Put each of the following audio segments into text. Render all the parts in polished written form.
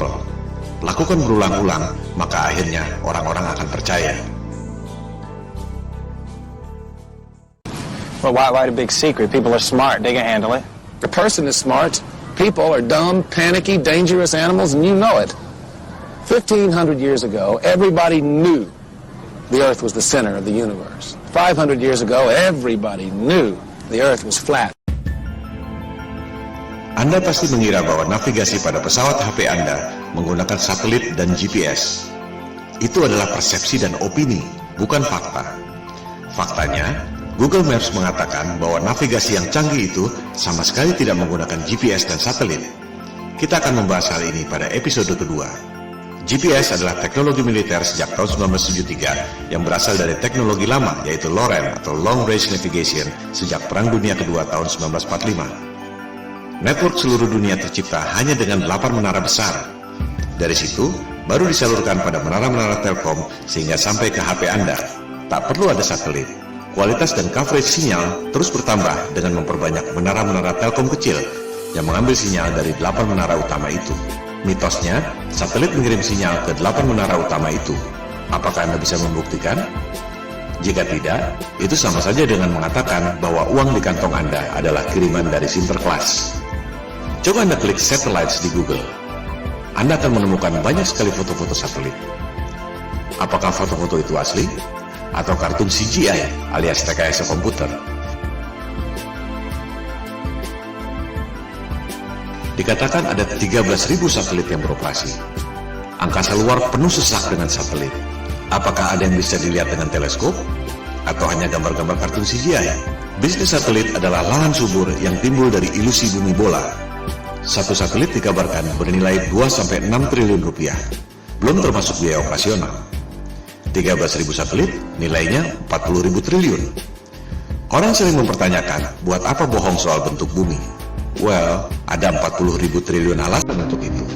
simple. Lakukan berulang-ulang, maka akhirnya orang-orang akan percaya. Well, why the big secret? People are smart. They can handle it. The person is smart. People are dumb, panicky, dangerous animals, and you know it. 1,500 years ago, everybody knew the Earth was the center of the universe. 500 years ago, everybody knew the Earth was flat. Anda pasti mengira bahwa navigasi pada pesawat HP Anda menggunakan satelit dan GPS. Itu adalah persepsi dan opini, bukan fakta. Faktanya, Google Maps mengatakan bahwa navigasi yang canggih itu sama sekali tidak menggunakan GPS dan satelit. Kita akan membahas hal ini pada episode kedua. GPS adalah teknologi militer sejak tahun 1973 yang berasal dari teknologi lama, yaitu LORAN atau Long Range Navigation sejak Perang Dunia Kedua tahun 1945. Network seluruh dunia tercipta hanya dengan 8 menara besar. Dari situ, baru disalurkan pada menara-menara Telkom sehingga sampai ke HP Anda. Tak perlu ada satelit. Kualitas dan coverage sinyal terus bertambah dengan memperbanyak menara-menara Telkom kecil yang mengambil sinyal dari 8 menara utama itu. Mitosnya, satelit mengirim sinyal ke 8 menara utama itu. Apakah Anda bisa membuktikan? Jika tidak, itu sama saja dengan mengatakan bahwa uang di kantong Anda adalah kiriman dari Sinterklas. Coba Anda klik satellites di Google. Anda akan menemukan banyak sekali foto-foto satelit. Apakah foto-foto itu asli? Atau kartun CGI alias rekayasa komputer? Dikatakan ada 13.000 satelit yang beroperasi. Angkasa luar penuh sesak dengan satelit. Apakah ada yang bisa dilihat dengan teleskop? Atau hanya gambar-gambar kartun CGI? Bisnis satelit adalah lahan subur yang timbul dari ilusi bumi bola. Satu satelit dikabarkan bernilai 2-6 triliun rupiah, belum termasuk biaya operasional. 13.000 satelit nilainya 40.000 triliun. Orang sering mempertanyakan, buat apa bohong soal bentuk bumi? Well, ada 40.000 triliun alasan untuk itu.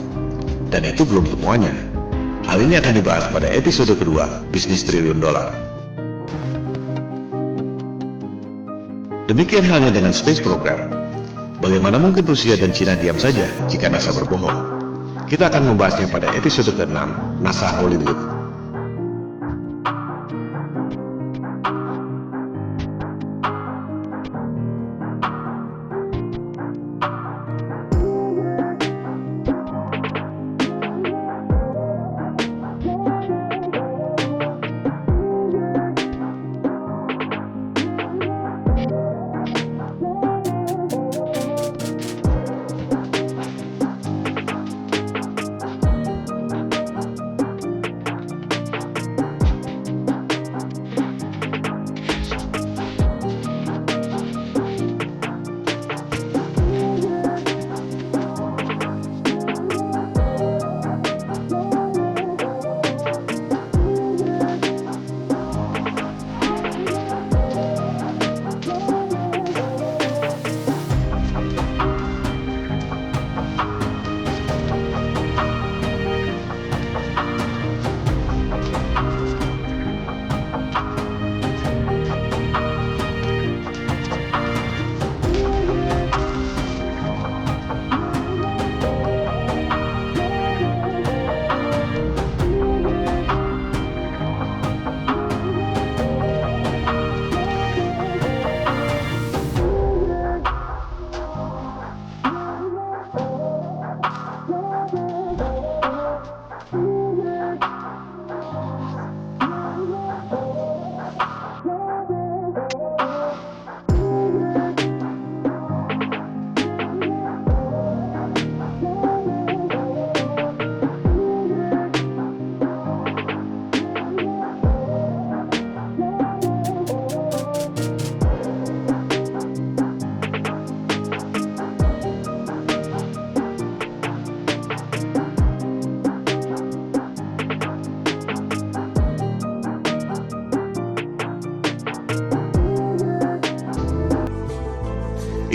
Dan itu belum semuanya. Hal ini akan dibahas pada episode kedua, Bisnis Triliun Dolar. Demikian halnya dengan Space Program. Bagaimana mungkin Rusia dan Cina diam saja jika NASA berbohong? Kita akan membahasnya pada episode ke-6, NASA Hollywood.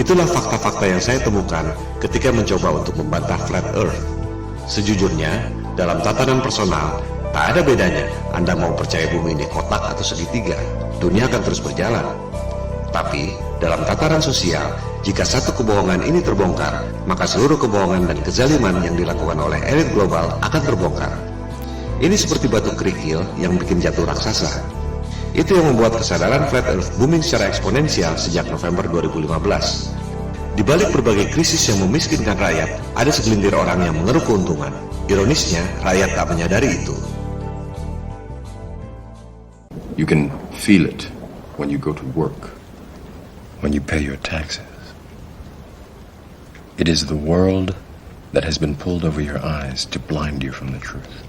Itulah fakta-fakta yang saya temukan ketika mencoba untuk membantah Flat Earth. Sejujurnya, dalam tatanan personal, tak ada bedanya Anda mau percaya bumi ini kotak atau segitiga. Dunia akan terus berjalan. Tapi, dalam tataran sosial, jika satu kebohongan ini terbongkar, maka seluruh kebohongan dan kezaliman yang dilakukan oleh elit global akan terbongkar. Ini seperti batu kerikil yang bikin jatuh raksasa. Itu yang membuat kesadaran Flat Earth booming secara eksponensial sejak November 2015. Di balik berbagai krisis yang memiskinkan rakyat, ada segelintir orang yang mengeruk keuntungan. Ironisnya, rakyat tak menyadari itu. You can feel it when you go to work, when you pay your taxes. It is the world that has been pulled over your eyes to blind you from the truth.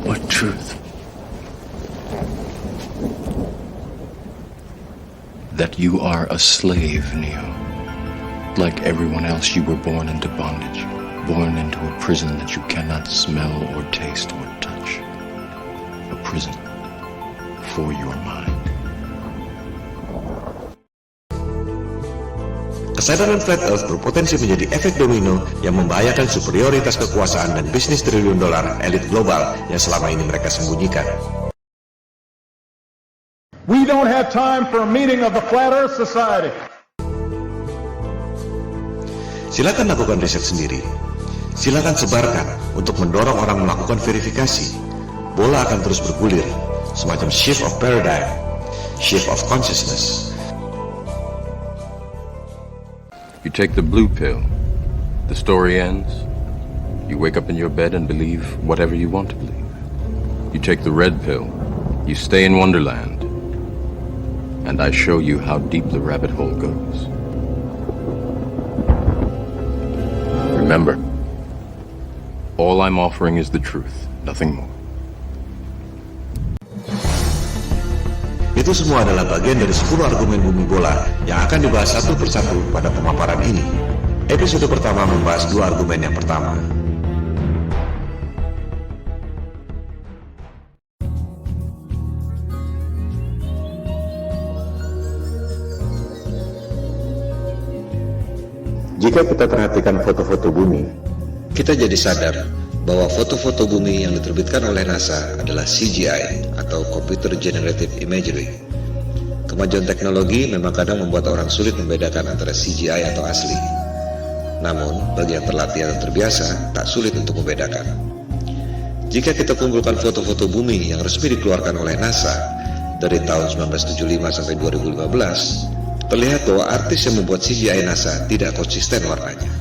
What truth? That you are a slave, Neo. Like everyone else, you were born into bondage, born into a prison that you cannot smell or taste or touch. A prison for your mind. Kesadaran Flat Earth berpotensi menjadi efek domino yang membahayakan superioritas kekuasaan dan bisnis triliun dolar elit global yang selama ini mereka sembunyikan. We don't have time for a meeting of the Flat Earth Society. Silakan lakukan riset sendiri. Silakan sebarkan untuk mendorong orang melakukan verifikasi. Bola akan terus bergulir, semacam shift of paradigm, shift of consciousness. You take the blue pill, the story ends. You wake up in your bed and believe whatever you want to believe. You take the red pill, you stay in Wonderland, and I show you how deep the rabbit hole goes. Remember, all I'm offering is the truth, nothing more. Itu semua adalah bagian dari 10 argumen bumi bola yang akan dibahas satu persatu pada pemaparan ini. Episode pertama membahas 2 argumen yang pertama. Jika kita perhatikan foto-foto bumi, kita jadi sadar bahwa foto-foto bumi yang diterbitkan oleh NASA adalah CGI atau Computer Generated Imagery. Kemajuan teknologi memang kadang membuat orang sulit membedakan antara CGI atau asli. Namun, bagi yang terlatih atau terbiasa, tak sulit untuk membedakan. Jika kita kumpulkan foto-foto bumi yang resmi dikeluarkan oleh NASA dari tahun 1975 sampai 2015, terlihat bahwa artis yang membuat CGI NASA tidak konsisten warnanya.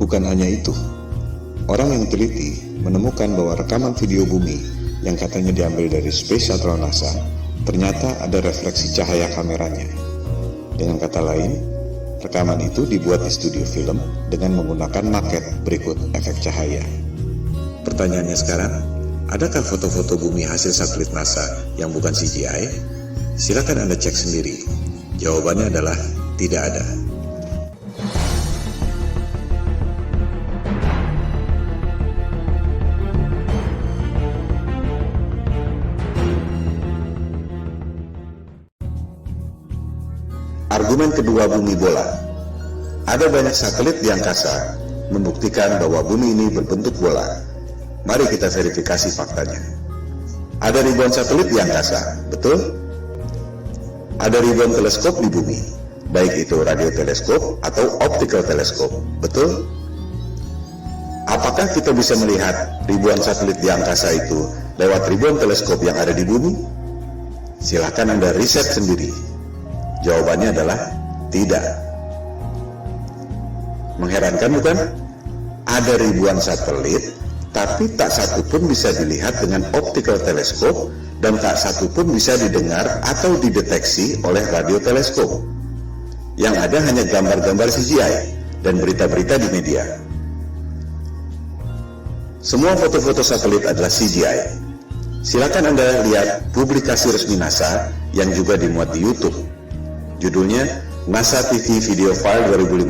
Bukan hanya itu, orang yang teliti menemukan bahwa rekaman video bumi yang katanya diambil dari Space Shuttle NASA ternyata ada refleksi cahaya kameranya. Dengan kata lain, rekaman itu dibuat di studio film dengan menggunakan maket berikut efek cahaya. Pertanyaannya sekarang, adakah foto-foto bumi hasil satelit NASA yang bukan CGI? Silakan Anda cek sendiri. Jawabannya adalah tidak ada. Argumen kedua bumi bola. Ada banyak satelit di angkasa membuktikan bahwa bumi ini berbentuk bola. Mari kita verifikasi faktanya. Ada ribuan satelit di angkasa, betul? Ada ribuan teleskop di bumi, baik itu radioteleskop atau optical teleskop, betul? Apakah kita bisa melihat ribuan satelit di angkasa itu lewat ribuan teleskop yang ada di bumi? Silakan Anda riset sendiri. Jawabannya adalah tidak. Mengherankan bukan? Ada ribuan satelit, tapi tak satu pun bisa dilihat dengan optical teleskop dan tak satu pun bisa didengar atau dideteksi oleh radioteleskop. Yang ada hanya gambar-gambar CGI dan berita-berita di media. Semua foto-foto satelit adalah CGI. Silakan Anda lihat publikasi resmi NASA yang juga dimuat di YouTube. Judulnya NASA TV Video File 2015.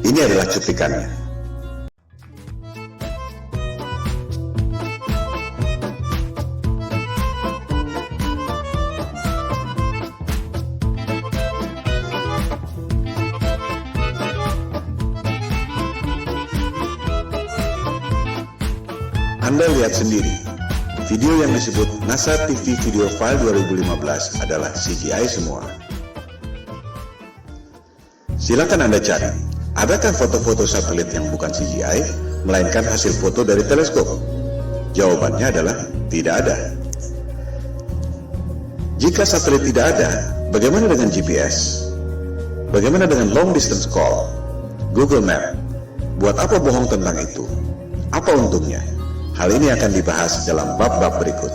Ini adalah cuplikannya. Anda lihat sendiri, video yang disebut NASA TV Video File 2015 adalah CGI semua. Silakan Anda cari, adakah foto-foto satelit yang bukan CGI, melainkan hasil foto dari teleskop? Jawabannya adalah tidak ada. Jika satelit tidak ada, bagaimana dengan GPS? Bagaimana dengan long distance call? Google Map? Buat apa bohong tentang itu? Apa untungnya? Hal ini akan dibahas dalam bab-bab berikut.